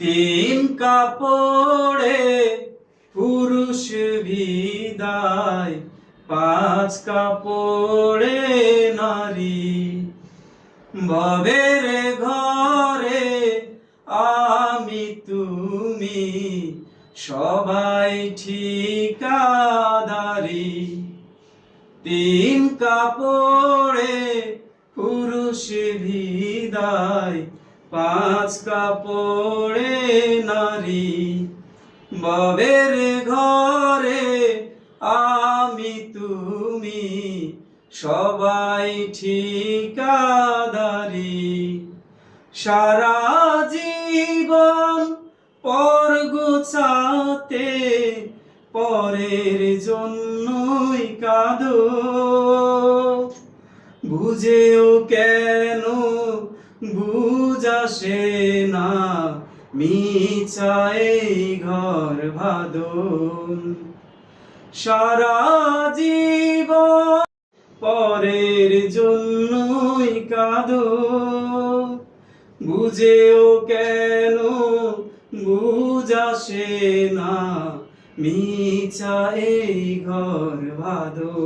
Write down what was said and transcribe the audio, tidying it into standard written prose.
তিন কাপড়ে পুরুষ বিদায়, পাঁচ কাপড়ে নারী। ভবের ঘরে আমি তুমি সবাই ঠিকাদারি। তিন কাপড়ে পুরুষ বিদায়, পাঁচ কাপড়ে নারী। ভবের ঘরে আমি তুমি সবাই ঠিকাদারি। সারা জীবন পর গোছাতে পরের জন্যই কাঁদো। বুঝেও কেন বুঝ আসে না, মিছা এই ঘর বাঁধন। সারা জীবন পরের জন্যই কাঁদো। বুঝেও কেন বুঝ আসে না, মিছা এই ঘর বাঁধো।